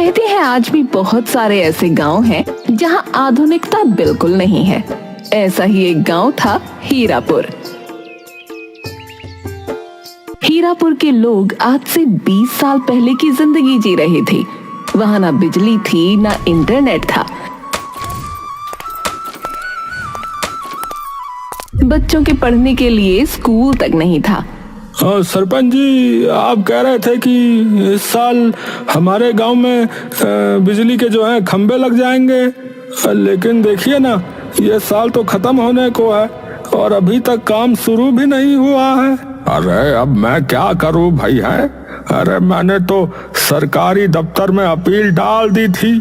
कहते हैं आज भी बहुत सारे ऐसे गांव हैं जहां आधुनिकता बिल्कुल नहीं है। ऐसा ही एक गांव था हीरापुर। हीरापुर के लोग आज से 20 साल पहले की जिंदगी जी रहे थे। वहां ना बिजली थी, ना इंटरनेट था। बच्चों के पढ़ने के लिए स्कूल तक नहीं था। सरपंच जी, आप कह रहे थे कि इस साल हमारे गांव में बिजली के जो है खंबे लग जाएंगे, लेकिन देखिए ना, ये साल तो खत्म होने को है और अभी तक काम शुरू भी नहीं हुआ है। अरे अब मैं क्या करूं भाई है? अरे मैंने तो सरकारी दफ्तर में अपील डाल दी थी।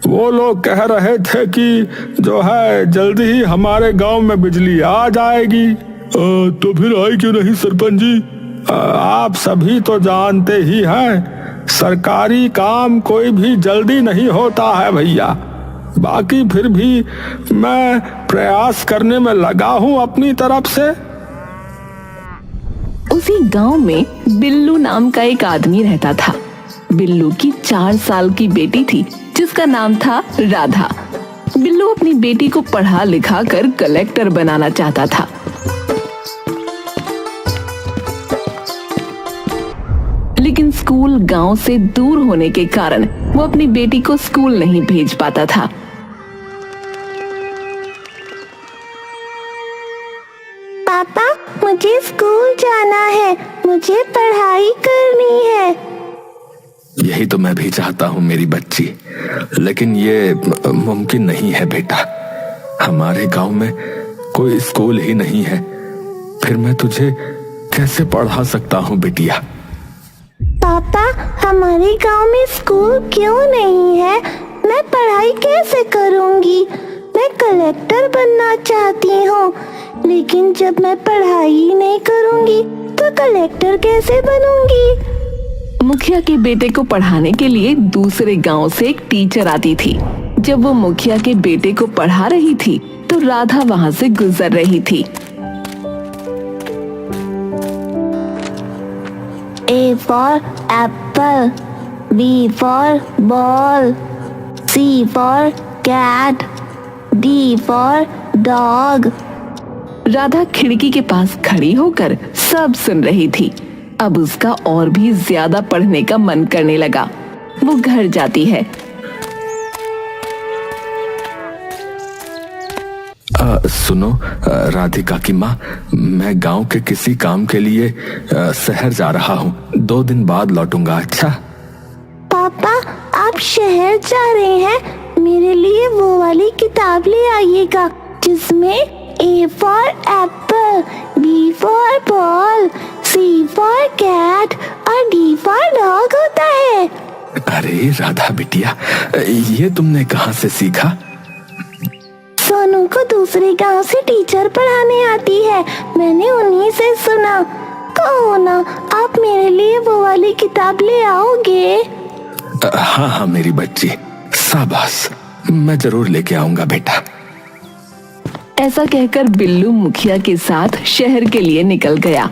वो लोग कह रहे थे कि जो है जल्दी ही हमारे गांव में बिजली आ जाएगी। तो फिर आई क्यों नहीं सरपंच जी? आप सभी तो जानते ही हैं, सरकारी काम कोई भी जल्दी नहीं होता है भैया। बाकी फिर भी मैं प्रयास करने में लगा हूं अपनी तरफ से। उसी गांव में बिल्लू नाम का एक आदमी रहता था। बिल्लू की 4 साल की बेटी थी जिसका नाम था राधा। बिल्लू अपनी बेटी को पढ़ा लिखा कर कलेक्टर बनाना चाहता था। लेकिन स्कूल गांव से दूर होने के कारण वो अपनी बेटी को स्कूल नहीं भेज पाता था। पापा, मुझे स्कूल जाना है, मुझे पढ़ाई करनी है। यही तो मैं भी चाहता हूँ मेरी बच्ची, लेकिन ये मुमकिन नहीं है बेटा। हमारे गांव में कोई स्कूल ही नहीं है, फिर मैं तुझे कैसे पढ़ा सकता हूँ बेटिया? पापा, हमारे गांव में स्कूल क्यों नहीं है? मैं पढ़ाई कैसे करूंगी? मैं कलेक्टर बनना चाहती हूँ, लेकिन जब मैं पढ़ाई ही नहीं करूंगी तो कलेक्टर कैसे बनूंगी? मुखिया के बेटे को पढ़ाने के लिए दूसरे गांव से एक टीचर आती थी। जब वो मुखिया के बेटे को पढ़ा रही थी तो राधा वहां से गुजर रही थी। A for apple, B for ball, C for cat, D for dog। Radha खिड़की के पास खड़ी होकर सब सुन रही थी। अब उसका और भी ज्यादा पढ़ने का मन करने लगा। वो घर जाती है। सुनो राधिका की माँ, मैं गांव के किसी काम के लिए शहर जा रहा हूँ। 2 दिन बाद लौटूंगा। अच्छा पापा, आप शहर जा रहे हैं? मेरे लिए वो वाली किताब ले आइएगा जिसमें A for apple, B for ball, C for cat और D for dog होता है। अरे राधा बिटिया, ये तुमने कहाँ से सीखा? सोनू को दूसरे गांव से टीचर पढ़ाने आती है, मैंने उन्हीं से सुना। कहो ना, आप मेरे लिए वो वाली किताब ले आओगे? हाँ हाँ मेरी बच्ची, शाबाश, मैं जरूर लेके आऊंगा बेटा। ऐसा कहकर बिल्लू मुखिया के साथ शहर के लिए निकल गया।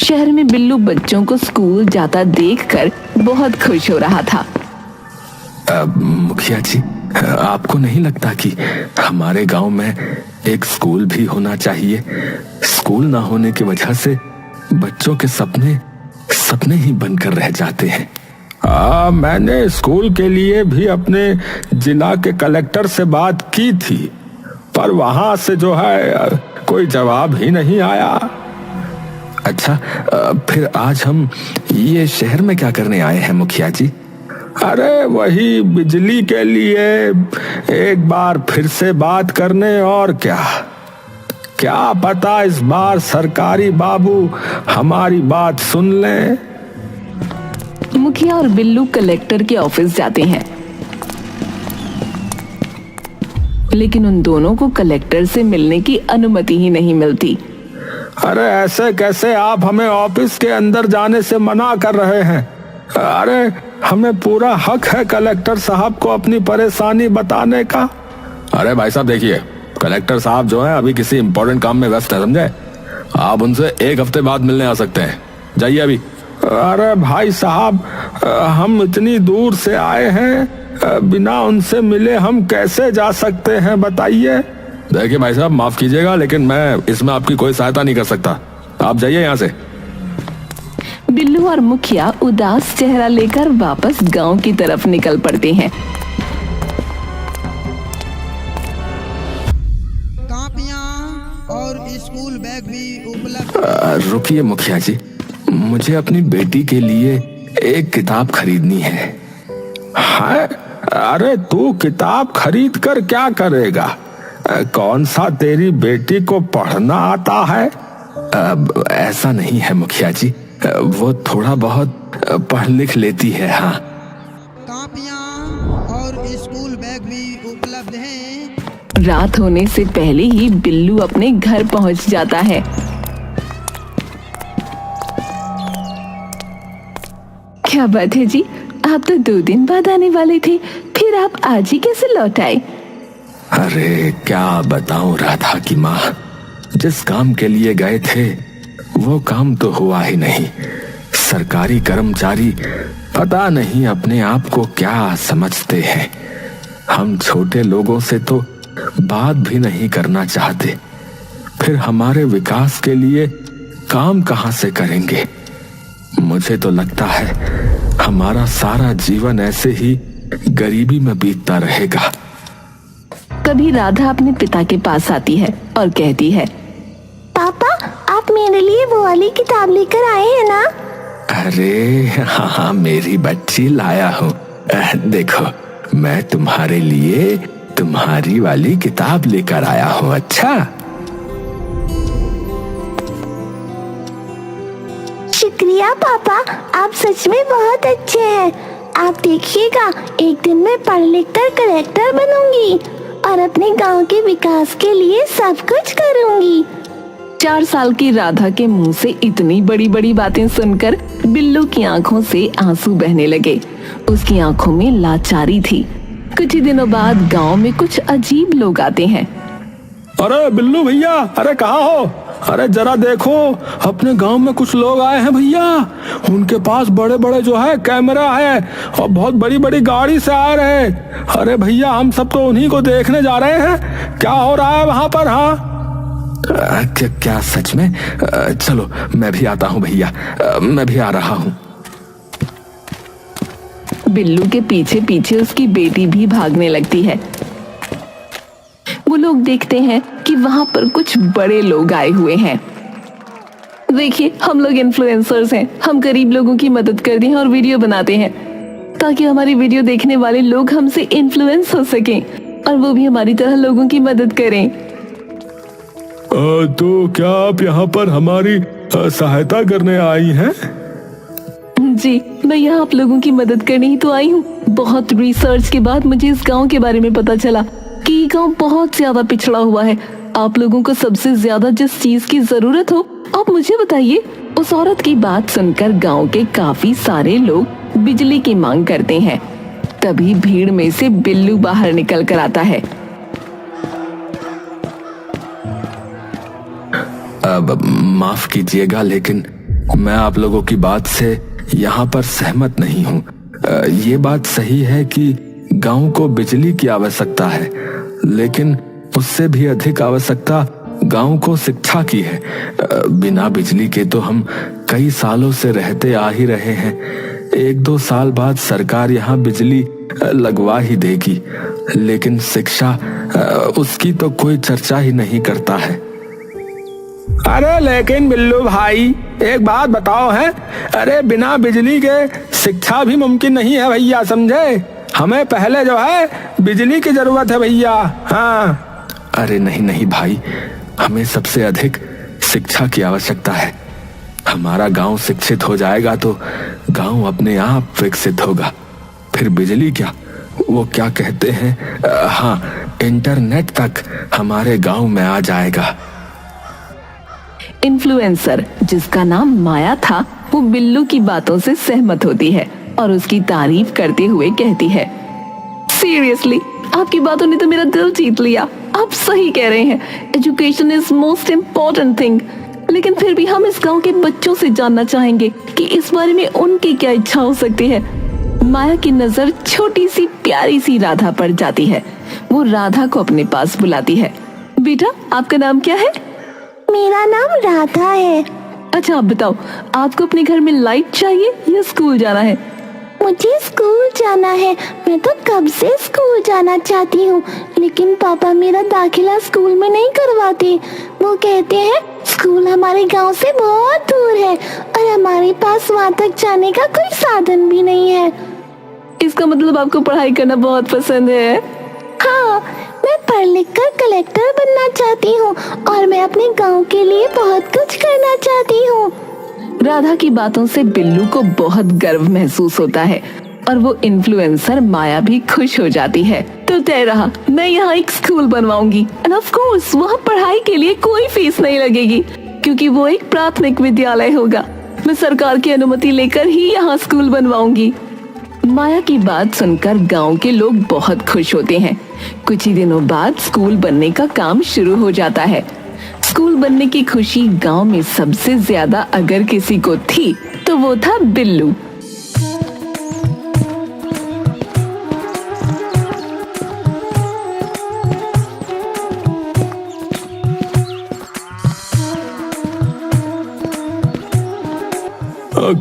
शहर में बिल्लू बच्चों को स्कूल जाता देखकर बहुत खुश हो रहा था। मुखिया जी, आपको नहीं लगता कि हमारे गांव में एक स्कूल भी होना चाहिए? स्कूल ना होने की वजह से बच्चों के सपने ही बनकर रह जाते हैं। मैंने स्कूल के लिए भी अपने जिला के कलेक्टर से बात की थी, पर वहां से जो है कोई जवाब ही नहीं आया। अच्छा, फिर आज हम ये शहर में क्या करने आए हैं मुखिया जी? अरे वही बिजली के लिए एक बार फिर से बात करने, और क्या पता इस बार सरकारी बाबू हमारी बात सुन लें। मुखिया और बिल्लू कलेक्टर के ऑफिस जाते हैं, लेकिन उन दोनों को कलेक्टर से मिलने की अनुमति ही नहीं मिलती। अरे ऐसे कैसे आप हमें ऑफिस के अंदर जाने से मना कर रहे हैं? अरे हमें पूरा हक है कलेक्टर साहब को अपनी परेशानी बताने का। अरे भाई साहब देखिए, कलेक्टर साहब जो है अभी किसी इम्पोर्टेंट काम में व्यस्त है, समझे? आप उनसे 1 हफ्ते बाद मिलने आ सकते हैं। जाइए अभी। अरे भाई साहब, हम इतनी दूर से आए हैं, बिना उनसे मिले हम कैसे जा सकते हैं बताइए। देखिए भाई साहब, माफ कीजिएगा लेकिन मैं इसमें आपकी कोई सहायता नहीं कर सकता। आप जाइए यहाँ से। बिल्लू और मुखिया उदास चेहरा लेकर वापस गांव की तरफ निकल पड़ते हैं। कॉपियां और स्कूल बैग भी उपलब्ध। रुकिए मुखिया जी, मुझे अपनी बेटी के लिए एक किताब खरीदनी है। है? अरे तू किताब खरीद कर क्या करेगा? कौन सा तेरी बेटी को पढ़ना आता है? ऐसा नहीं है मुखिया जी, वो थोड़ा बहुत पढ़ लिख लेती है। हाँ, कॉपियां और स्कूल बैग भी उपलब्ध हैं। रात होने से पहले ही बिल्लू अपने घर पहुंच जाता है। क्या बात है जी, आप तो 2 दिन बाद आने वाले थे, फिर आप आज ही कैसे लौट आए? अरे क्या बताऊं राधा की माँ, जिस काम के लिए गए थे वो काम तो हुआ ही नहीं। सरकारी कर्मचारी पता नहीं अपने आप को क्या समझते हैं। हम छोटे लोगों से तो बात भी नहीं करना चाहते, फिर हमारे विकास के लिए काम कहां से करेंगे। मुझे तो लगता है हमारा सारा जीवन ऐसे ही गरीबी में बीतता रहेगा। तभी राधा अपने पिता के पास आती है और कहती है, पापा, आप मेरे लिए वो वाली किताब लेकर आए हैं ना? अरे हाँ, मेरी बच्ची लाया हूँ। देखो, मैं तुम्हारे लिए तुम्हारी वाली किताब लेकर आया हूँ। अच्छा, शुक्रिया पापा, आप सच में बहुत अच्छे हैं। आप देखिएगा, एक दिन मैं पढ़ लिख कर कलेक्टर बनूंगी और अपने गांव के विकास के लिए सब कुछ करूंगी। 4 साल की राधा के मुंह से इतनी बड़ी बड़ी बातें सुनकर बिल्लू की आंखों से आंसू बहने लगे। उसकी आंखों में लाचारी थी। कुछ ही दिनों बाद गांव में कुछ अजीब लोग आते हैं। अरे बिल्लू भैया, अरे कहाँ हो? अरे जरा देखो, अपने गांव में कुछ लोग आए हैं भैया। उनके पास बड़े बड़े जो है कैमरा है और बहुत बड़ी बड़ी गाड़ी से आ रहे हैं। अरे भैया, हम सब तो उन्हीं को देखने जा रहे हैं। क्या हो रहा है वहां पर? हाँ, क्या सच में? चलो मैं भी आता हूँ भैया, मैं भी आ रहा हूँ। बिल्लू के पीछे पीछे उसकी बेटी भी भागने लगती है। वो लोग देखते हैं कि वहां पर कुछ बड़े लोग आए हुए हैं। देखिए, हम लोग इन्फ्लुएंसर्स हैं, हम गरीब लोगों की मदद करते हैं और वीडियो बनाते हैं ताकि हमारी वीडियो देखने वाले लोग हमसे इन्फ्लुएंस हो सकें और वो भी हमारी तरह लोगों की मदद करें। तो क्या आप यहाँ पर हमारी सहायता करने आई हैं? जी, मैं यहाँ आप लोगों की मदद करने ही तो आई हूँ। बहुत रिसर्च के बाद मुझे इस गांव के बारे में पता चला कि ये गांव बहुत ज्यादा पिछड़ा हुआ है। आप लोगों को सबसे ज्यादा जिस चीज की जरूरत हो आप मुझे बताइए। उस औरत की बात सुनकर गांव के काफी सारे लोग बिजली की मांग करते हैं। तभी भीड़ में से बिल्लू बाहर निकल कर आता है। अब माफ कीजिएगा लेकिन मैं आप लोगों की बात से यहाँ पर सहमत नहीं हूँ। ये बात सही है कि गांव को बिजली की आवश्यकता है, लेकिन उससे भी अधिक आवश्यकता गांव को शिक्षा की है। बिना बिजली के तो हम कई सालों से रहते आ ही रहे हैं। 1-2 साल बाद सरकार यहाँ बिजली लगवा ही देगी, लेकिन शिक्षा उसकी तो कोई चर्चा ही नहीं करता है। अरे लेकिन बिल्लू भाई, एक बात बताओ है, अरे बिना बिजली के शिक्षा भी मुमकिन नहीं है भैया, समझे? हमें पहले जो है बिजली की जरूरत है भैया। हाँ, अरे नहीं नहीं भाई, हमें सबसे अधिक शिक्षा की आवश्यकता है। हमारा गांव शिक्षित हो जाएगा तो गांव अपने आप विकसित होगा। फिर बिजली क्या, वो क्या कहते हैं, हाँ, इंटरनेट तक हमारे गांव में आ जाएगा। इन्फ्लुएंसर जिसका नाम माया था, वो बिल्लू की बातों से सहमत होती है और उसकी तारीफ करते हुए कहती है, सीरियसली आपकी बातों ने तो मेरा दिल जीत लिया। आप सही कह रहे हैं, education is most important thing. लेकिन फिर भी हम इस गांव के बच्चों से जानना चाहेंगे कि इस बारे में उनकी क्या इच्छा हो सकती है। माया की नजर छोटी सी प्यारी सी राधा पर जाती है। वो राधा को अपने पास बुलाती है। बेटा, आपका नाम क्या है? मेरा नाम राधा है। अच्छा, आप बताओ, आपको अपने घर में लाइट चाहिए या स्कूल जाना है? मुझे स्कूल जाना है। मैं तो कब से स्कूल जाना चाहती हूँ, लेकिन पापा मेरा दाखिला स्कूल में नहीं करवाते। वो कहते हैं स्कूल हमारे गांव से बहुत दूर है और हमारे पास वहाँ तक जाने का कोई साधन भी नहीं है। इसका मतलब आपको पढ़ाई करना बहुत पसंद है? हाँ, मैं पढ़ लिख कर कलेक्टर बनना चाहती हूँ और मैं अपने गांव के लिए बहुत कुछ करना चाहती हूँ। राधा की बातों से बिल्लू को बहुत गर्व महसूस होता है और वो इन्फ्लुएंसर माया भी खुश हो जाती है। तो तय रहा, मैं यहाँ एक स्कूल बनवाऊंगी एंड ऑफ कोर्स वहाँ पढ़ाई के लिए कोई फीस नहीं लगेगी, क्योंकि वो एक प्राथमिक विद्यालय होगा। मैं सरकार की अनुमति लेकर ही यहाँ स्कूल बनवाऊंगी। माया की बात सुनकर गांव के लोग बहुत खुश होते हैं। कुछ ही दिनों बाद स्कूल बनने का काम शुरू हो जाता है। स्कूल बनने की खुशी गांव में सबसे ज्यादा अगर किसी को थी तो वो था बिल्लू।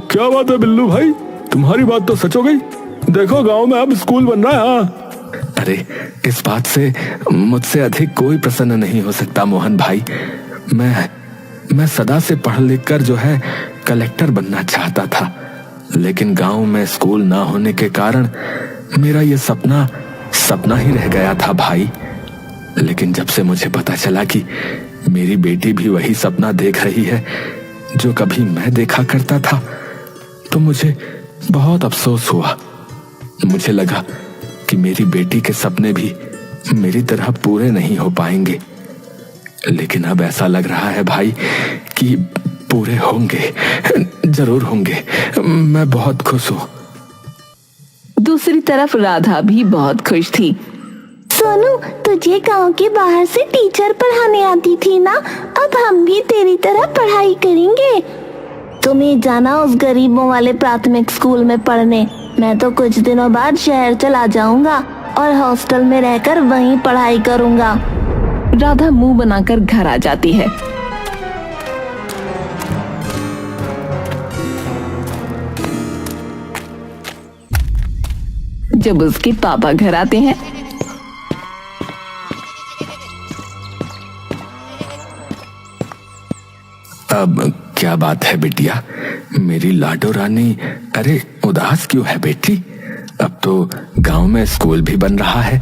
क्या बात है बिल्लू भाई, तुम्हारी बात तो सच हो गई। देखो गांव में अब स्कूल बन रहा है। हाँ, अरे इस बात से मुझसे अधिक कोई प्रसन्न नहीं हो सकता मोहन भाई। मैं सदा से पढ़ लिख कर जो है कलेक्टर बनना चाहता था, लेकिन गांव में स्कूल ना होने के कारण मेरा ये सपना ही रह गया था भाई। लेकिन जब से मुझे पता चला कि मेरी बेटी भी वही सपना देख रही है जो कभी मैं देखा करता था, तो मुझे बहुत अफसोस हुआ। मुझे लगा कि मेरी बेटी के सपने भी मेरी तरह पूरे नहीं हो पाएंगे, लेकिन अब ऐसा लग रहा है भाई कि पूरे होंगे, जरूर होंगे। मैं बहुत खुश हूँ। दूसरी तरफ राधा भी बहुत खुश थी। सोनू, तुझे गांव के बाहर से टीचर पढ़ाने आती थी ना, अब हम भी तेरी तरह पढ़ाई करेंगे। तुम्हें जाना उस गरीबों वाले प्राथमिक स्कूल में पढ़ने। मैं तो कुछ दिनों बाद शहर चला जाऊंगा और हॉस्टल में रहकर वहीं पढ़ाई करूंगा। राधा मुंह बनाकर घर आ जाती है। जब उसके पापा घर आते हैं अब क्या बात है बिटिया, मेरी लाडो रानी, अरे उदास क्यों है बेटी? अब तो गांव में स्कूल भी बन रहा है।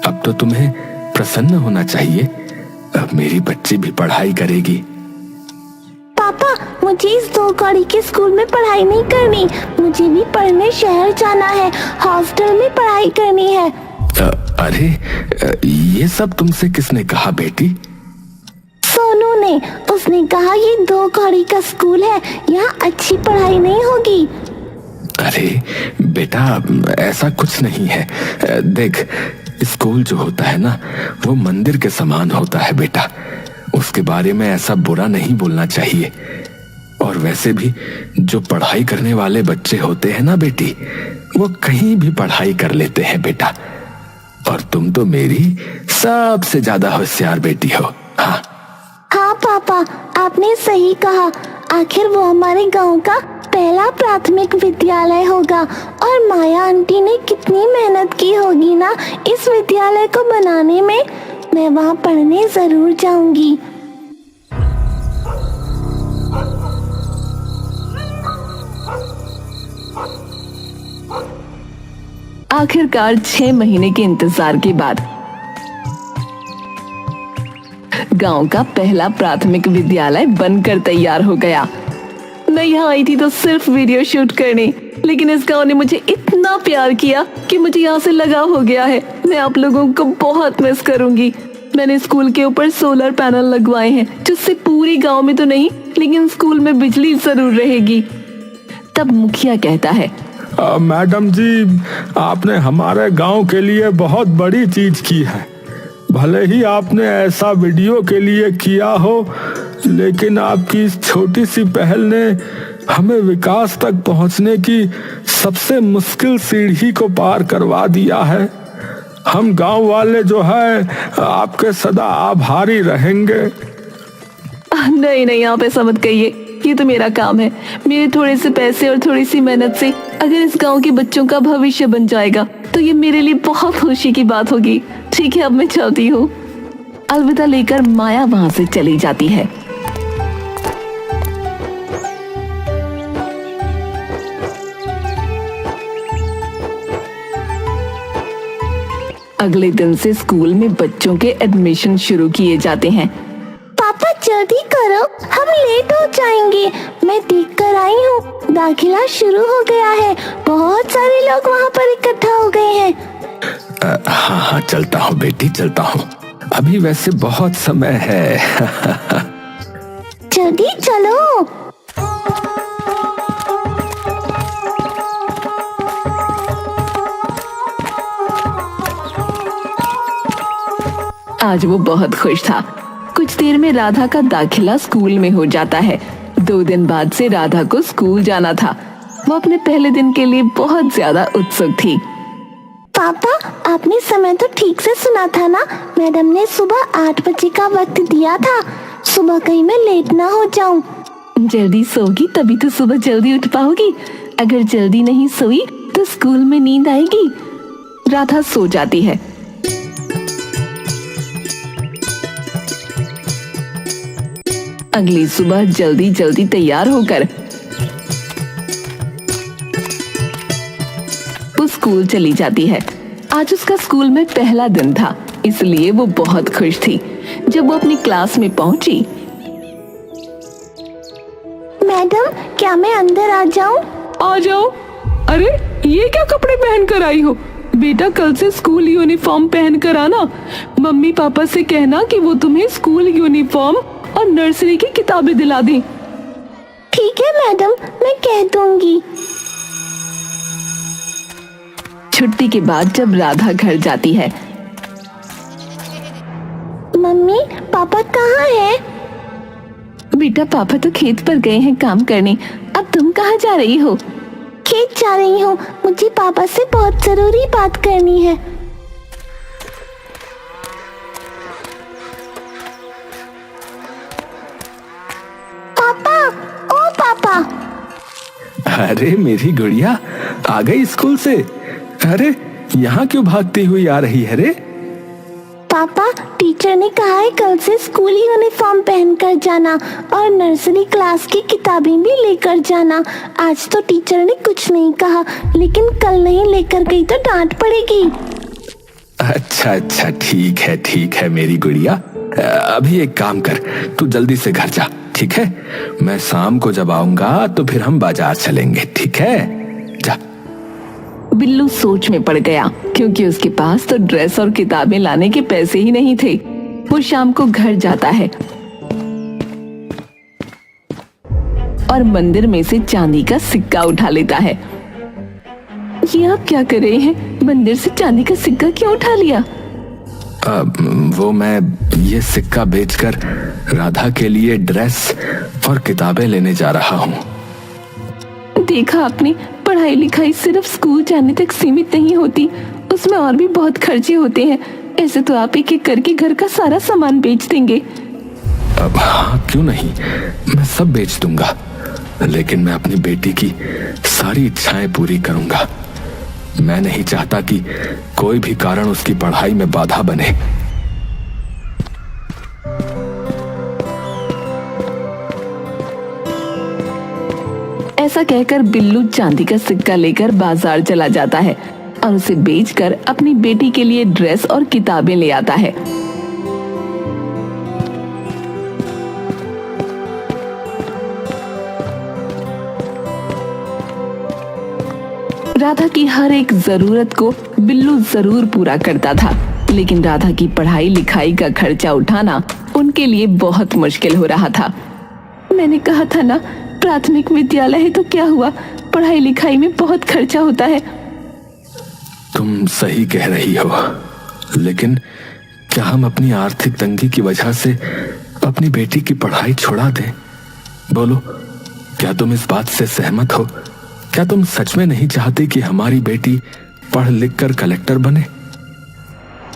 अब तो तुम्हें प्रसन्न होना चाहिए। अब मेरी बच्ची भी पढ़ाई करेगी। पापा, मुझे इस 2 कौड़ी के स्कूल में पढ़ाई नहीं करनी। मुझे भी पढ़ने शहर जाना है, हॉस्टल में पढ़ाई करनी है। अरे ये सब तुमसे किसने कहा बेटी? सोनू ने। उसने कहा ये 2 कौड़ी का स्कूल है, यहाँ अच्छी पढ़ाई नहीं होगी। अरे बेटा, ऐसा कुछ नहीं है। देख, स्कूल जो होता है ना, वो मंदिर के समान होता है बेटा। उसके बारे में ऐसा बुरा नहीं बोलना चाहिए। और वैसे भी जो पढ़ाई करने वाले बच्चे होते हैं ना बेटी, वो कहीं भी पढ़ाई कर लेते हैं बेटा। और तुम तो मेरी सबसे ज्यादा होशियार बेटी हो। हाँ हाँ पापा, आपने सही कहा। आखिर वो हमारे गांव का पहला प्राथमिक विद्यालय होगा और माया आंटी ने कितनी मेहनत की होगी ना इस विद्यालय को बनाने में। मैं वहाँ पढ़ने जरूर जाऊंगी। आखिरकार 6 महीने के इंतजार के बाद गांव का पहला प्राथमिक विद्यालय बनकर तैयार हो गया। मैं यहाँ आई थी तो सिर्फ वीडियो शूट करने, लेकिन इस गांव ने मुझे इतना प्यार किया कि मुझे यहाँ से लगाव हो गया है। मैं आप लोगों को बहुत मिस करूंगी। मैंने स्कूल के ऊपर सोलर पैनल लगवाए हैं, जिससे पूरी गांव में तो नहीं लेकिन स्कूल में बिजली जरूर रहेगी। तब मुखिया कहता है, मैडम जी, आपने हमारे गांव के लिए बहुत बड़ी चीज की है। भले ही आपने ऐसा वीडियो के लिए किया हो, लेकिन आपकी इस छोटी सी पहल ने हमें विकास तक पहुंचने की सबसे मुश्किल सीढ़ी को पार करवा दिया है। हम गांव वाले जो है आपके सदा आभारी रहेंगे। नहीं नहीं, आप ऐसा मत कहिए, ये तो मेरा काम है। मेरे थोड़े से पैसे और थोड़ी सी मेहनत से अगर इस गांव के बच्चों का भविष्य बन जाएगा तो ये मेरे लिए बहुत खुशी की बात होगी। ठीक है, अब मैं चलती हूँ। अलविदा लेकर माया वहां से चली जाती है। अगले दिन से स्कूल में बच्चों के एडमिशन शुरू किए जाते हैं। पापा जल्दी करो, हम लेट हो जाएंगे। मैं देख कर आई हूँ, दाखिला शुरू हो गया है। बहुत सारे लोग वहाँ पर इकट्ठा हो गए हैं। हाँ हाँ, चलता हूँ बेटी, चलता हूँ। अभी वैसे बहुत समय है। जल्दी चलो। आज वो बहुत खुश था। कुछ देर में राधा का दाखिला स्कूल में हो जाता है। 2 दिन बाद से राधा को स्कूल जाना था। वो अपने पहले दिन के लिए बहुत ज्यादा उत्सुक थी। पापा, आपने समय तो ठीक से सुना था ना? मैडम ने सुबह 8 बजे का वक्त दिया था। सुबह कहीं मैं लेट ना हो जाऊं। जल्दी सोगी तभी तो सुबह जल्दी उठ पाओगी। अगर जल्दी नहीं सोई तो स्कूल में नींद आएगी। राधा सो जाती है। अगली सुबह जल्दी जल्दी तैयार होकर वो स्कूल चली जाती है। आज उसका स्कूल में पहला दिन था, इसलिए वो बहुत खुश थी। जब वो अपनी क्लास में पहुंची, मैडम, क्या मैं अंदर आ जाऊं? आ जाओ। अरे ये क्या कपड़े पहन कर आई हो? बेटा, कल से स्कूल यूनिफॉर्म पहन कर आना। मम्मी पापा से कहना कि वो तुम्हें स्कूल यूनिफॉर्म और नर्सरी की किताबें दिला दें। ठीक है मैडम, मैं कह दूंगी। छुट्टी के बाद जब राधा घर जाती है, मम्मी पापा कहाँ हैं? बेटा, पापा तो खेत पर गए हैं काम करने। अब तुम कहाँ जा रही हो? खेत जा रही हूँ, मुझे पापा से बहुत जरूरी बात करनी है। पापा, ओ पापा। अरे मेरी गुड़िया, आ गई स्कूल से? अरे यहाँ क्यों भागती हुई आ रही है रे? पापा, टीचर ने कहा है कल से स्कूल यूनिफॉर्म पहन कर जाना और नर्सरी क्लास की किताबें भी लेकर जाना। आज तो टीचर ने कुछ नहीं कहा, लेकिन कल नहीं लेकर गई तो डांट पड़ेगी। अच्छा अच्छा, ठीक है मेरी गुड़िया। अभी एक काम कर, तू जल्दी से घर जा, ठीक है? मैं शाम को जब आऊंगा तो फिर हम बाजार चलेंगे, ठीक है? जा। बिल्लू सोच में पड़ गया, क्योंकि उसके पास तो ड्रेस और किताबें लाने के पैसे ही नहीं थे। वो शाम को घर जाता है और मंदिर में से चांदी का सिक्का उठा लेता है। ये आप क्या कर रहे हैं? मंदिर से चांदी का सिक्का क्यों उठा लिया? वो मैं ये सिक्का बेचकर राधा के लिए ड्रेस और किताबें लेने जा रहा हूँ। देखा आपने, पढ़ाई लिखाई सिर्फ स्कूल जाने तक सीमित नहीं होती, उसमें और भी बहुत खर्चे होते हैं। ऐसे तो आप एक एक करके घर का सारा सामान बेच देंगे। हाँ, क्यों नहीं, मैं सब बेच दूंगा, लेकिन मैं अपनी बेटी की सारी इच्छाएं पूरी करूंगा। मैं नहीं चाहता कि कोई भी कारण उसकी पढ़ाई में बाधा बने। ऐसा कहकर बिल्लू चांदी का सिक्का लेकर बाजार चला जाता है और उसे बेचकर अपनी बेटी के लिए ड्रेस और किताबें ले आता है। राधा की हर एक जरूरत को बिल्लू जरूर पूरा करता था, लेकिन राधा की पढ़ाई लिखाई का खर्चा उठाना उनके लिए बहुत मुश्किल हो रहा था। मैंने कहा था ना, प्राथमिक विद्यालय है तो क्या हुआ, पढ़ाई लिखाई में बहुत खर्चा होता है। तुम सही कह रही हो, लेकिन क्या हम अपनी आर्थिक तंगी की वजह से अपनी बेटी की पढ़ाई छुड़ा दें? बोलो, क्या तुम इस बात से सहमत हो? क्या तुम सच में नहीं चाहते कि हमारी बेटी पढ़ लिख कर कलेक्टर बने?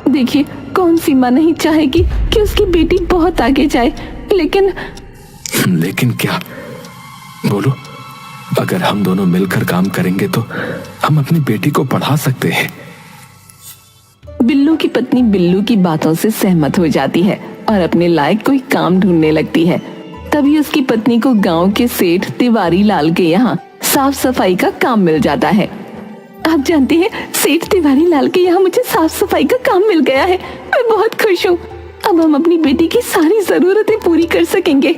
देखिए, कौन सी माँ नहीं चाहेगी कि उसकी बेटी बहुत आगे जाए, लेकिन क्या? बोलो, अगर हम दोनों मिलकर काम करेंगे तो हम अपनी बेटी को पढ़ा सकते हैं। बिल्लू की पत्नी बिल्लू की बातों से सहमत हो जाती है और अपने लायक कोई काम ढूंढने लगती है। तभी उसकी पत्नी को गांव के सेठ तिवारी लाल के यहाँ साफ सफाई का काम मिल जाता है। आप जानते हैं, सेठ तिवारी लाल के यहाँ मुझे साफ सफाई का काम मिल गया है। मैं बहुत खुश हूँ। अब हम अपनी बेटी की सारी जरूरतें पूरी कर सकेंगे।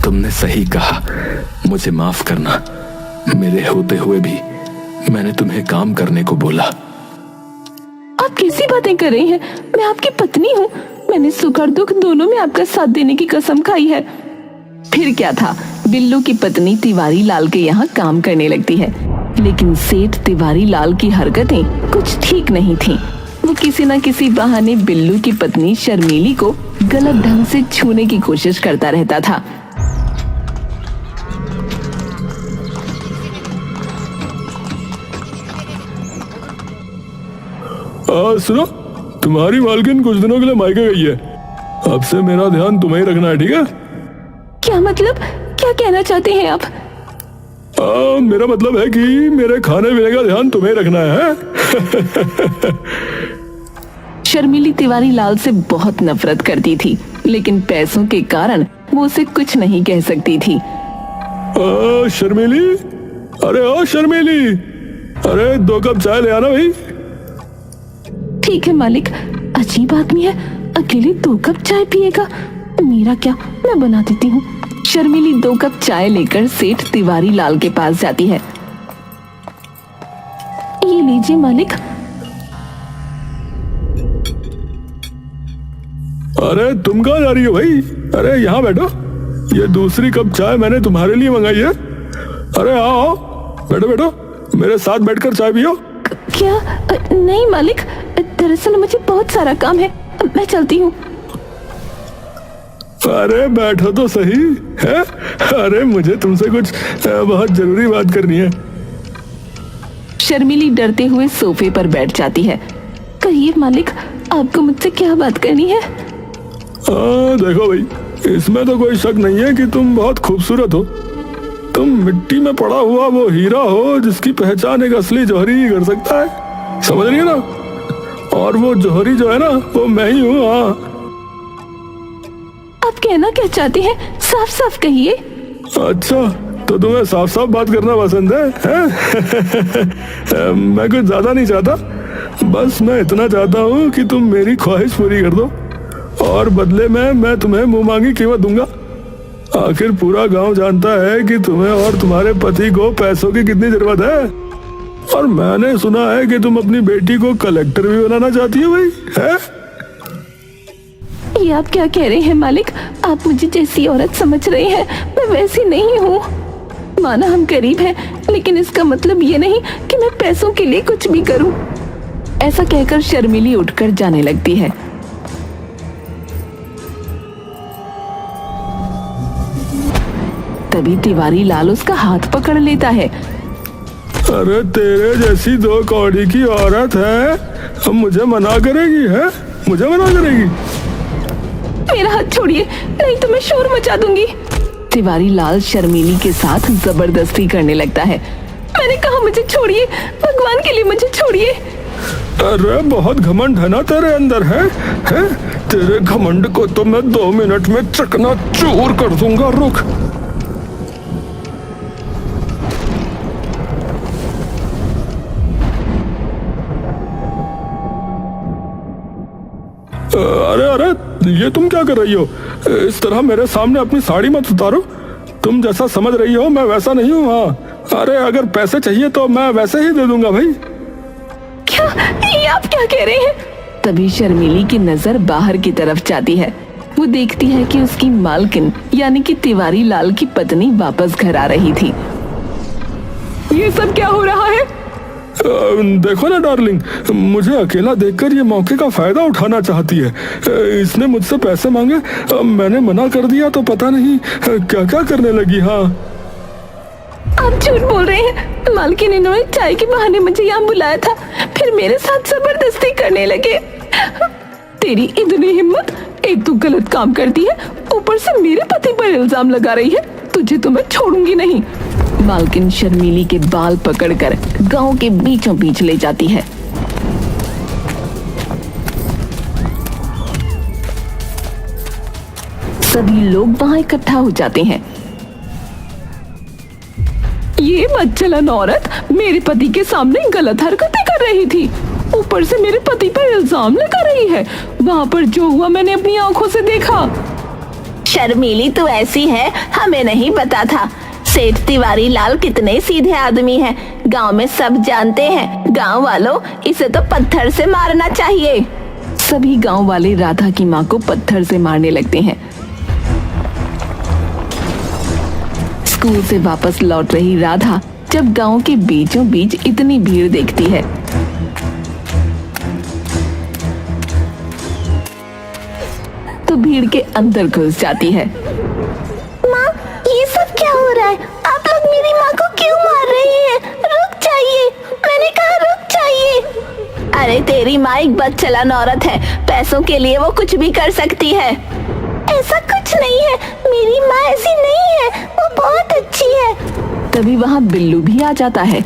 तुमने सही कहा, मुझे माफ करना। मेरे होते हुए भी मैंने तुम्हें काम करने को बोला। आप कैसी बातें कर रही हैं? मैं आपकी पत्नी हूँ। मैंने सुख और दुख दोनों में आपका साथ देने की कसम खाई है। फिर क्या था, बिल्लू की पत्नी तिवारी लाल के यहाँ काम करने लगती है। लेकिन सेठ तिवारी लाल की हरकतें कुछ ठीक नहीं थीं। वो किसी न किसी बहाने बिल्लू की पत्नी शर्मीली को गलत ढंग से छूने की कोशिश करता रहता था। सुनो, तुम्हारी मालकिन कुछ दिनों के लिए मायके गई है। अब से मेरा ध्यान तुम्हें ही रखना है, ठीक है? क्या मतलब? क्या कहना चाहते हैं आप? मेरा मतलब है कि मेरे खाने पीने का ध्यान तुम्हें रखना है। शर्मिली तिवारी लाल से बहुत नफरत करती थी, लेकिन पैसों के कारण वो उसे कुछ नहीं कह सकती थी। शर्मिली, अरे शर्मिली, अरे 2 कप चाय ले आना भाई। ठीक है मालिक। अजीब आदमी है, अकेले 2 कप चाय पिएगा। मेरा क्या, मैं बना देती हूँ। शर्मिली 2 कप चाय लेकर सेठ तिवारी लाल के पास जाती है। ये लीजिए मालिक। अरे तुम कहाँ जा रही हो भाई? अरे यहाँ बैठो, ये दूसरी कप चाय मैंने तुम्हारे लिए मंगाई है। अरे आओ, बैठो बैठो, मेरे साथ बैठकर चाय पियो। क्या? नहीं मालिक, दरअसल मुझे बहुत सारा काम है, मैं चलती हूँ। अरे बैठो तो सही है। अरे मुझे तुमसे कुछ बहुत जरूरी बात करनी है। शर्मिली डरते हुए सोफे पर बैठ जाती है। कहिए मालिक, आपको मुझसे क्या बात करनी है? देखो भाई, इसमें तो कोई शक नहीं है कि तुम बहुत खूबसूरत हो। तुम मिट्टी में पड़ा हुआ वो हीरा हो जिसकी पहचान एक असली जौहरी ही कर सकता है, समझ रही है ना? और वो जौहरी जो है ना, वो मैं ही हूँ। हाँ, आप कहना क्या चाहते हैं? साफ साफ कहिए। अच्छा, तो तुम्हें साफ साफ बात करना पसंद है, मैं कुछ ज्यादा नहीं चाहता। बस मैं इतना चाहता हूँ कि तुम मेरी ख्वाहिश पूरी कर दो, और बदले में मैं तुम्हें मुंह मांगी कीमत दूंगा। आखिर पूरा गांव जानता है कि तुम्हें और तुम्हारे पति को पैसों की कितनी जरूरत है। और मैंने सुना है कि तुम अपनी बेटी को कलेक्टर भी बनाना चाहती हो भाई, है? ये आप क्या कह रहे हैं मालिक? आप मुझे जैसी औरत समझ रहे हैं, मैं वैसी नहीं हूँ। माना हम गरीब हैं, लेकिन इसका मतलब ये नहीं कि मैं पैसों के लिए कुछ भी करूँ। ऐसा कहकर शर्मिली उठकर जाने लगती है। तभी तिवारी लाल उसका हाथ पकड़ लेता है। अरे तेरे जैसी 2 कौड़ी की औरत है, अब मुझे मना करेगी? है, मुझे मना करेगी? मेरा हाथ छोड़िए, नहीं तो मैं शोर मचा दूंगी। तिवारी लाल शर्मिली के साथ जबरदस्ती करने लगता है। मैंने कहा मुझे छोड़िए, भगवान के लिए मुझे छोड़िए। अरे बहुत घमंड है ना तेरे अंदर, है? तेरे घमंड को तो मैं 2 मिनट में चकनाचूर कर दूंगा। रुक। अरे ये तुम क्या कर रही हो? इस तरह मेरे सामने अपनी साड़ी मत उतारो। तुम जैसा समझ रही हो मैं वैसा नहीं हूँ। हाँ, अरे अगर पैसे चाहिए तो मैं वैसे ही दे दूंगा भाई। क्या? ये आप क्या कह रहे हैं? तभी शर्मिली की नजर बाहर की तरफ जाती है। वो देखती है कि उसकी मालकिन यानी कि तिवारी लाल की पत्नी वापस घर आ रही थी। ये सब क्या हो रहा है? देखो ना डार्लिंग, मुझे अकेला देखकर ये मौके का फायदा उठाना चाहती है। इसने मुझसे पैसे मांगे, मैंने मना कर दिया तो पता नहीं क्या क्या करने लगी। हाँ, आप झूठ बोल रहे हैं। मालकिन इन्होंने चाय के बहाने मुझे यहाँ बुलाया था, फिर मेरे साथ जबरदस्ती करने लगे। तेरी इतनी हिम्मत, एक तो गलत काम करती है, ऊपर से मेरे पति पर इल्जाम लगा रही है। तुझे तो मैं छोड़ूंगी नहीं। मालकिन शर्मीली के बाल पकड़कर गांव के बीचों बीच ले जाती है। सभी लोग वहां इकट्ठा हो जाते हैं। ये बदचलन औरत मेरे पति के सामने गलत हरकतें कर रही थी, ऊपर से मेरे पति पर इल्जाम लगा रही है। वहाँ पर जो हुआ मैंने अपनी आंखों से देखा। शर्मीली तू ऐसी है, हमें नहीं पता था। सेठ तिवारी लाल कितने सीधे आदमी हैं, गांव में सब जानते हैं। गांव वालों, इसे तो पत्थर से मारना चाहिए। सभी गांव वाले राधा की माँ को पत्थर से मारने लगते हैं। स्कूल से वापस लौट रही राधा जब गांव के बीचों बीच इतनी भीड़ देखती है तो भीड़ के अंदर घुस जाती है। माँ, ये सब क्या हो रहा है? आप लोग मेरी माँ को क्यों मार रहे हैं? रुक जाइए, मैंने कहा रुक जाइए। अरे तेरी माँ एक बदचलन औरत है, पैसों के लिए वो कुछ भी कर सकती है। ऐसा कुछ नहीं है, मेरी माँ ऐसी नहीं है, वो बहुत अच्छी है। तभी वहाँ बिल्लू भी आ जाता है।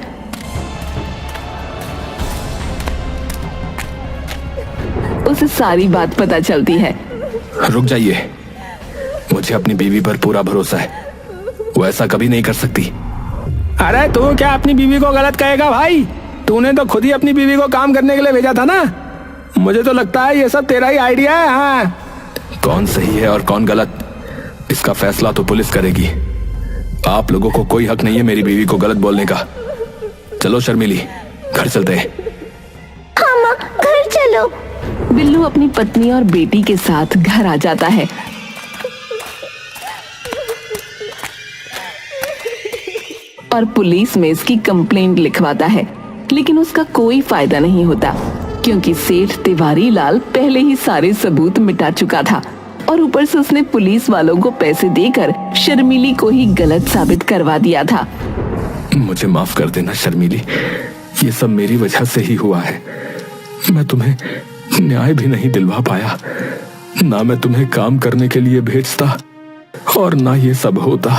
उसे सारी बात पता चलती है। रुक जाइए, मुझे अपनी बीवी पर पूरा भरोसा है, वो ऐसा कभी नहीं कर सकती। अरे तू क्या अपनी बीवी को गलत कहेगा भाई? तूने तो खुद ही अपनी बीवी को काम करने के लिए भेजा था ना। मुझे तो लगता है ये सब तेरा ही आइडिया है। हाँ, कौन सही है और कौन गलत, इसका फैसला तो पुलिस करेगी। आप लोगों को कोई हक नहीं है मेरी बीवी को गलत बोलने का। चलो शर्मिली, घर चलते हैं। हाँ माँ, घर चलो। बिल्लू अपनी पत्नी और बेटी के साथ घर आ जाता है। और पुलिस में इसकी कंप्लेंट लिखवाता है, लेकिन उसका कोई फायदा नहीं होता, क्योंकि सेठ तिवारी लाल पहले ही सारे सबूत मिटा चुका था और ऊपर से उसने पुलिस वालों को पैसे देकर शर्मिली को ही गलत साबित करवा दिया था। मुझे माफ कर देना शर्मिली, ये सब मेरी वजह से ही हुआ है। मैं तुम्हें न्याय भी नहीं दिलवा पाया, ना मैं तुम्हें काम करने के लिए भेजता और ना ये सब होता।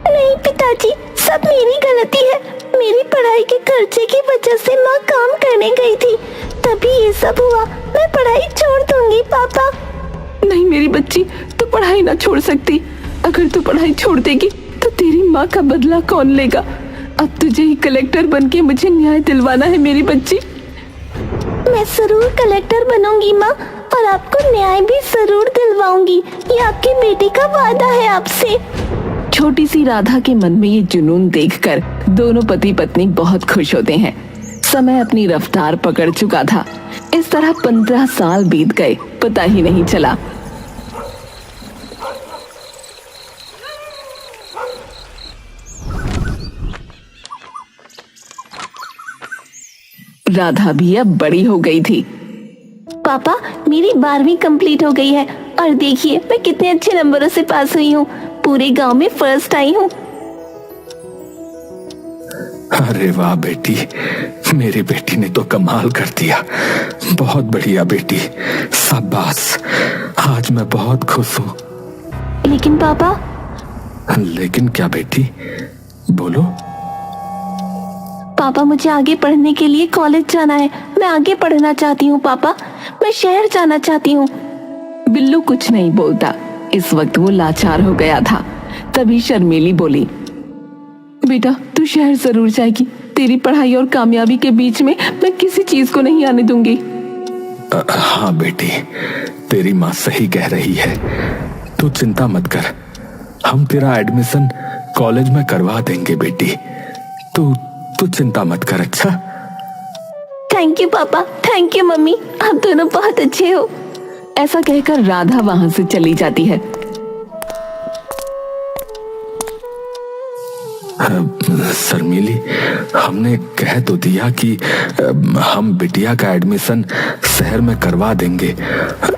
नहीं पिताजी, सब मेरी गलती है। मेरी पढ़ाई के खर्चे की वजह से माँ काम करने गई थी, तभी ये सब हुआ। मैं पढ़ाई छोड़ दूंगी पापा। नहीं मेरी बच्ची, तू पढ़ाई ना छोड़ सकती। अगर तू पढ़ाई छोड़ देगी तो तेरी माँ का बदला कौन लेगा? अब तुझे ही कलेक्टर बनके मुझे न्याय दिलवाना है मेरी बच्ची। मैं जरूर कलेक्टर बनूंगी माँ, और आपको न्याय भी जरूर दिलवाऊंगी। ये आपकी बेटी का वादा है आपसे। छोटी सी राधा के मन में ये जुनून देखकर दोनों पति पत्नी बहुत खुश होते हैं। समय अपनी रफ्तार पकड़ चुका था। इस तरह 15 साल बीत गए, पता ही नहीं चला। राधा भी अब बड़ी हो गई थी। पापा, मेरी 12वीं कंप्लीट हो गई है और देखिए मैं कितने अच्छे नंबरों से पास हुई हूँ। पूरे गांव में फर्स्ट आई हूँ। अरे वाह बेटी, मेरी बेटी ने तो कमाल कर दिया। बहुत बढ़िया बेटी, शाबाश। आज मैं बहुत खुश हूँ। लेकिन पापा। लेकिन क्या बेटी, बोलो। पापा, मुझे आगे पढ़ने के लिए कॉलेज जाना है। मैं आगे पढ़ना चाहती हूँ पापा। मैं शहर जाना चाहती हूँ। बिल्लू कुछ नहीं बोलता। इस वक्त वो लाचार हो गया था। तभी शर्मिली बोली, बेटा तू शहर जरूर जाएगी। तेरी पढ़ाई और कामयाबी के बीच में मैं किसी चीज को नहीं आने दूंगी। हाँ बेटी, तेरी माँ सही कह रही है। तू चिंता मत कर, हम तेरा एडमिशन कॉलेज में करवा देंगे बेटी। तू चिंता मत कर। अच्छा, थैंक यू पापा, थैंक यू मम्मी, आप दोनों बहुत अच्छे हो। ऐसा कहकर राधा वहां से चली जाती है। शर्मीली, हमने कह तो दिया कि हम बिटिया का एडमिशन शहर में करवा देंगे,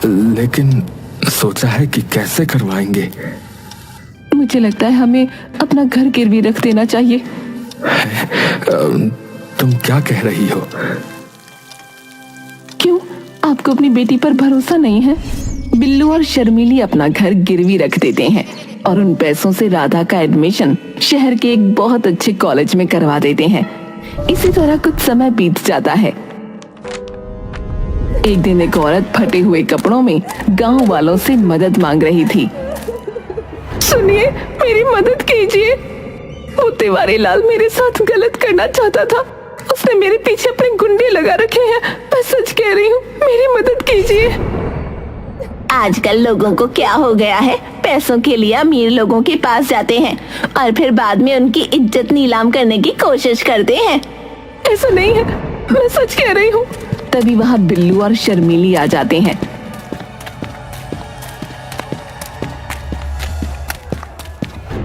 लेकिन सोचा है कि कैसे करवाएंगे। मुझे लगता है हमें अपना घर गिरवी रख देना चाहिए। तुम क्या कह रही हो? क्यों, आपको अपनी बेटी पर भरोसा नहीं है? बिल्लू और शर्मीली अपना घर गिरवी रख देते हैं और उन पैसों से राधा का एडमिशन शहर के एक बहुत अच्छे कॉलेज में करवा देते हैं। इसी तरह कुछ समय बीत जाता है। एक दिन एक औरत फटे हुए कपड़ों में गांव वालों से मदद मांग रही थी। सुनिए, मेरी मदद कीजिए। वो तिवारी लाल मेरे साथ गलत करना चाहता था। उसने मेरे पीछे अपने गुंडे लगा रखे हैं। मैं सच कह रही हूँ, मेरी मदद कीजिए। आजकल लोगों को क्या हो गया है, पैसों के लिए अमीर लोगों के पास जाते हैं और फिर बाद में उनकी इज्जत नीलाम करने की कोशिश करते हैं। ऐसा नहीं है, मैं सच कह रही हूँ। तभी वहाँ बिल्लू और शर्मीली आ जाते हैं।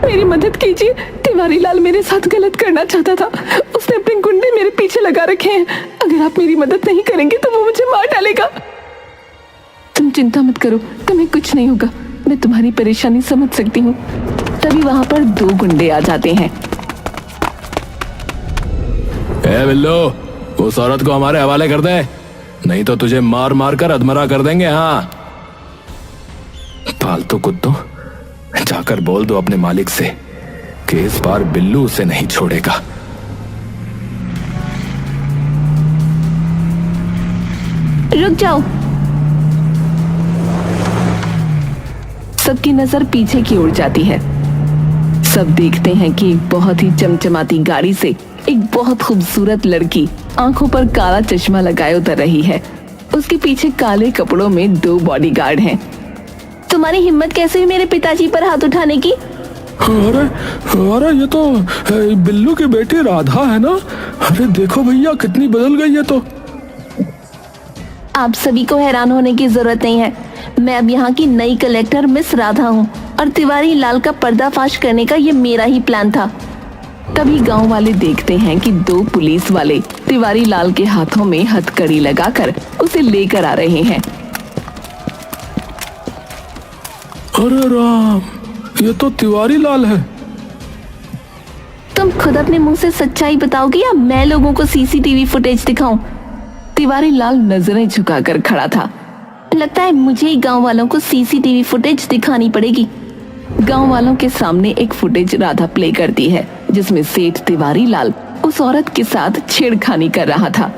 मेरी मदद कीजिए, तिवारी लाल मेरे साथ गलत करना चाहता था। उसने अपने गुंडे मेरे पीछे लगा रखे हैं। अगर आप मेरी मदद नहीं करेंगे तो वो मुझे मार डालेगा। तुम चिंता मत करो, तुम्हें कुछ नहीं होगा। मैं तुम्हारी परेशानी समझ सकती हूँ। तभी वहाँ पर 2 गुंडे आ जाते हैं। ए बिल्लू, उस औरत को हमारे हवाले कर दे, नहीं तो तुझे मार मार कर अधमरा कर देंगे। हाँ, फालतू कुत्तों, जाकर बोल दो अपने मालिक से कि इस बार बिल्लू उसे नहीं छोड़ेगा। रुक जाओ। सबकी नजर पीछे की ओर जाती है। सब देखते हैं कि एक बहुत ही चमचमाती गाड़ी से एक बहुत खूबसूरत लड़की आंखों पर काला चश्मा लगाए उतर रही है। उसके पीछे काले कपड़ों में 2 बॉडीगार्ड हैं। तुम्हारी हिम्मत कैसे हुई मेरे पिताजी पर हाथ उठाने की? अरे अरे, ये तो बिल्लू की बेटी राधा है ना। अरे देखो भैया, कितनी बदल गई है। तो आप सभी को हैरान होने की जरूरत नहीं है। मैं अब यहाँ की नई कलेक्टर मिस राधा हूँ और तिवारी लाल का पर्दाफाश करने का ये मेरा ही प्लान था। तभी गांव वाले देखते हैं कि 2 पुलिस वाले तिवारी लाल के हाथों में हथकड़ी लगाकर उसे लेकर आ रहे हैं। अरे राम, ये तो तिवारी लाल है। तुम खुद अपने मुंह से सच्चाई बताओगे या मैं लोगों को सीसीटीवी फुटेज दिखाऊं? तिवारी लाल नजरें झुकाकर खड़ा था। लगता है मुझे ही गांव वालों को सीसीटीवी फुटेज दिखानी पड़ेगी। गांव वालों के सामने एक फुटेज राधा प्ले करती है जिसमें सेठ तिवारी लाल उस औरत के साथ छेड़खानी कर रहा था।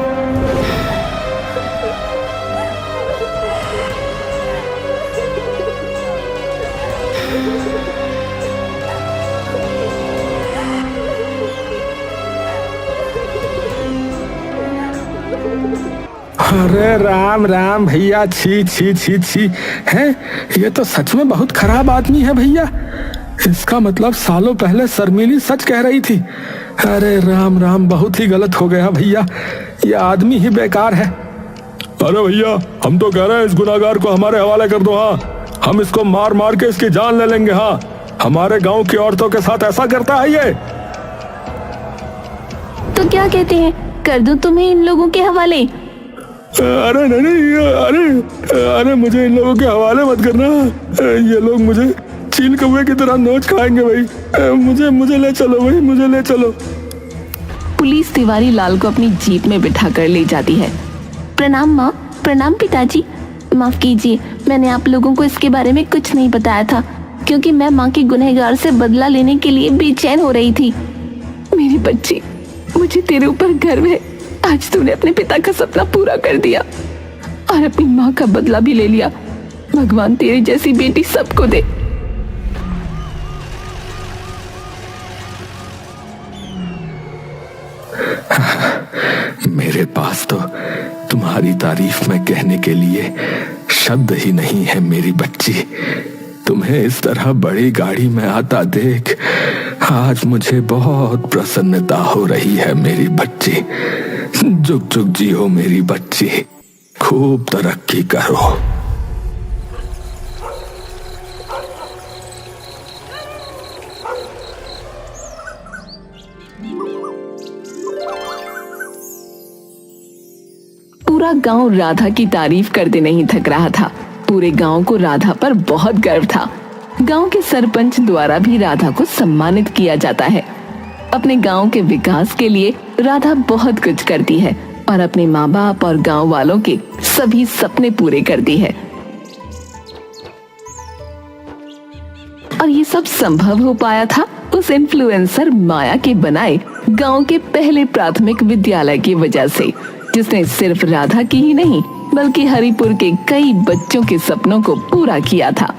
अरे राम राम भैया, छी छी छी छी है। ये तो सच में बहुत खराब आदमी है भैया। इसका मतलब सालों पहले शर्मीली सच कह रही थी। अरे राम राम, बहुत ही गलत हो गया भैया। ये आदमी ही बेकार है। अरे भैया, हम तो कह रहे हैं इस गुनाहगार को हमारे हवाले कर दो। हाँ, हम इसको मार मार के इसकी जान ले लेंगे। हाँ, हमारे गांव की औरतों के साथ ऐसा करता है ये। तो क्या कहते हैं, कर दूं तुम्हें इन लोगों के हवाले? अरे नहीं, अरे मुझे इन लोगों के हवाले मत करना। ये लोग मुझे चील कौवे की तरह नोच खाएंगे भाई। मुझे ले चलो भाई, मुझे ले चलो। पुलिस तिवारी लाल को अपनी जीप में बिठाकर ले जाती है। प्रणाम माँ। प्रणाम पिताजी। माफ कीजिए, मैंने आप लोगों को इसके बारे में कुछ नहीं बताया था क्योंकि मैं माँ के गुनहगार से बदला लेने के लिए बेचैन हो रही थी। मेरी बच्ची, मुझे तेरे ऊपर गर्व है। आज तूने अपने पिता का सपना पूरा कर दिया और अपनी माँ का बदला भी ले लिया। भगवान तेरी जैसी बेटी सबको दे। मेरे पास तो तुम्हारी तारीफ में कहने के लिए शब्द ही नहीं है मेरी बच्ची। तुम्हें इस तरह बड़ी गाड़ी में आता देख आज मुझे बहुत प्रसन्नता हो रही है मेरी बच्ची। जुग जुग जियो मेरी बच्ची, खूब तरक्की करो। पूरा गांव राधा की तारीफ करते नहीं थक रहा था। पूरे गांव को राधा पर बहुत गर्व था। गांव के सरपंच द्वारा भी राधा को सम्मानित किया जाता है। अपने गांव के विकास के लिए राधा बहुत कुछ करती है और अपने माँ बाप और गांव वालों के सभी सपने पूरे करती है। और ये सब संभव हो पाया था उस इन्फ्लुएंसर माया के बनाए गांव के पहले प्राथमिक विद्यालय की वजह से, जिसने सिर्फ राधा की ही नहीं बल्कि हरिपुर के कई बच्चों के सपनों को पूरा किया था।